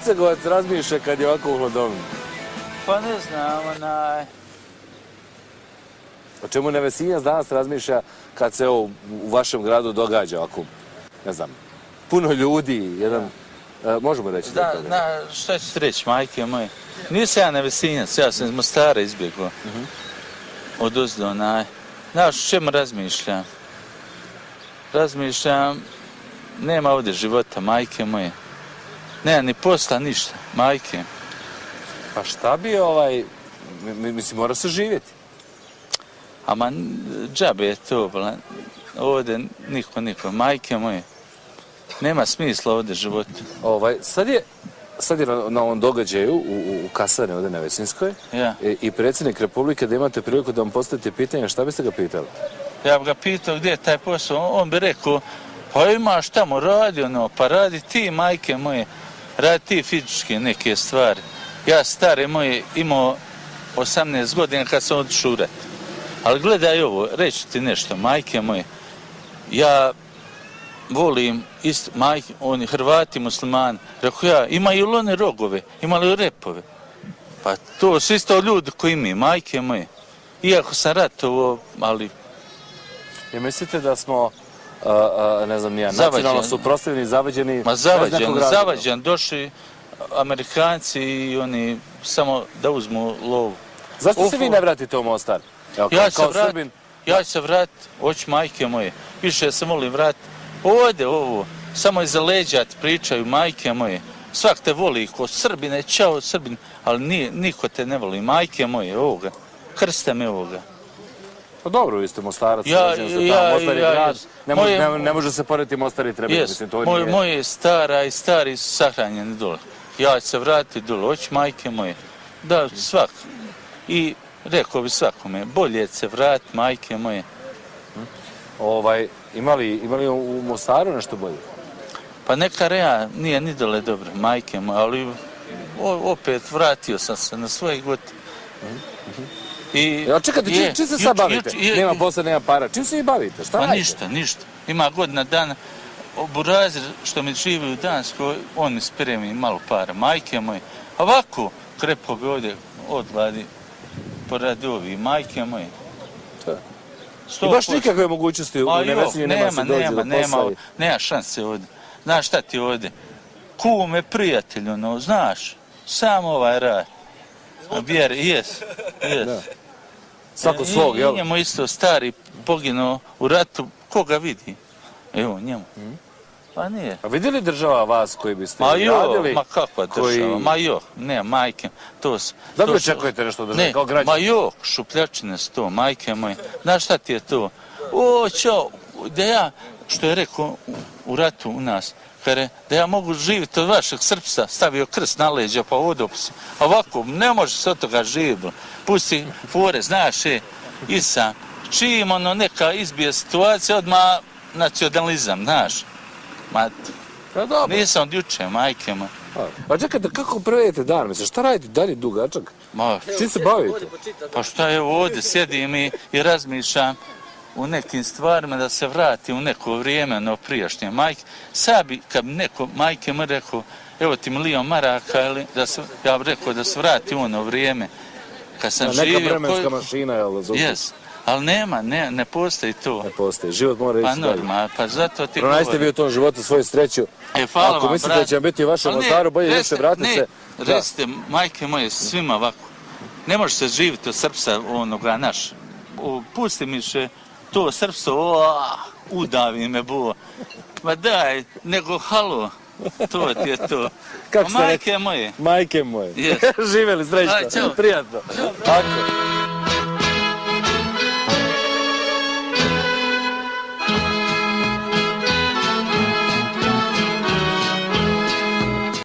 Hercegovac razmišlja kad je ovako u hladovini? Pa ne znam, O čemu Nevesinjac danas razmišlja kad se u vašem gradu događa ovako, ne znam, puno ljudi, jedan, možemo reći da je toga? Šta ću ti reći, majke moje? Nisam ja Nevesinjac, ja sam iz Mostara izbjegao. Od ozdo, znaš o čemu razmišljam? Razmišljam, nema ovdje života, majke moje. Nema ni posla, ništa, majke. Pa šta bi mislim, mora se živjeti. Ama džabe je to, ovdje niko, majke moje. Nema smisla ovdje života. Sad je na ovom događaju u kasarni ovdje na Vesinskoj i predsjednik Republike, da imate priliku da vam postavite pitanje, šta biste ga pitali? Ja bi ga pitao gdje je taj posao, on bi rekao, pa imaš tamo radi pa radi ti, majke moje, radi ti fizičke neke stvari. Ja stare moje imao 18 godina kad sam otišao u rat. Ali gledaj ovo, reći ti nešto, majke moje, ja volim oni Hrvati, muslimani, rekao ja, imaju li one rogove, imaju li repove? Pa to su isto ljudi koji mi, majke moje. Iako sam ratovao, ali... I mislite da smo, ne znam nija, nacionalno suprotstavljeni, zavađeni... Ma zavađen, došli Amerikanci i oni samo da uzmu lovu. Zašto se vi ne vratite u Mostar? Ja se vratiti, hoću majke moje, više se molim vratiti. Ovdje ovo, samo iza leđa pričaju majke moje. Svak te voli ko Srbine, čao Srbin, ali niko te ne voli, majke moje, ovoga. Krste me ovoga. Pa dobro, vi ste Mostarac, Mostar je grad, ne može se porediti Mostar i Trebinje, mislim, to nije... Moje stara i stari su sahranjeni dole. Ja ću se vratiti dole, hoću majke moje. Da, svak. I rekao bi svakome, bolje se vratiti, majke moje. Ima li u Mostaru nešto bolje? Pa neka nije ni dole dobro, majke moje, ali opet vratio sam se na svojih godina. Čekajte, čim se sad bavite? Nema posla, nema para. Čim se vi bavite? Šta radite? Pa ništa. Ima godina dana. Burazir što mi živi u Danskoj, on mi spremi malo para. Majke moje. Ovako krepo bi ovdje odladi poradi ovi. Majke moje. I baš nikakve mogućnosti u Nevesinju nema se dođe do posla? Nema šanse ovdje. Znaš šta ti ovdje? Kume, prijatelj, znaš. Samo ovaj rad. Vjeri, jes. Svako svog, jel? Njemu isto stari poginuo u ratu, koga vidi? Evo, njemu. Pa nije. A vidi li država vas koji biste radili? Ma kakva država? Ne, majke, to su... Da li očekujete nešto od države kao građani? Šupljačine su to, majke moje. Znaš šta ti je to? Da ja, što je rekao u ratu u nas, da ja mogu živjeti od vašeg srpstva, stavio krst na leđa pa odopsi. Ovako, ne može se od toga živjeti. Pusti fore, znaš i sam. Čim neka izbije situacija, odmah nacionalizam, znaš. Nisam od juče, majke moje. A čekajte, kako prevedete dan? Mislim, šta radite dalje dugačak? Čim se bavite? Pa šta je ovdje, sjedim i razmišljam u nekim stvarima da se vrati u neko vrijeme, prijašnje majke. Sad bi, kad bi neko majke mi rekao, evo ti $1.000.000, ja bih rekao da se vrati u ono vrijeme kad sam živio. Neka vremenska mašina, jel? Jes, ali ne postoji to. Ne postoji, život mora ići dalje. Pa normalno, pa zato ti govorim. Pronađite vi u tom životu svoju sreću. Hvala vam, ako mislite da će vam biti u vašem Mostaru, bolje da se vratite se. Recite, majke moje, svima ovako. Ne može se živjeti od srpstva onoga naš. Pusti mi še to srpstvo, udavi me bo. Ma daj, nego halo, to ti je to. Kako majke moje. Majke moje. Živjeli, srećno. Prijatno. Tako.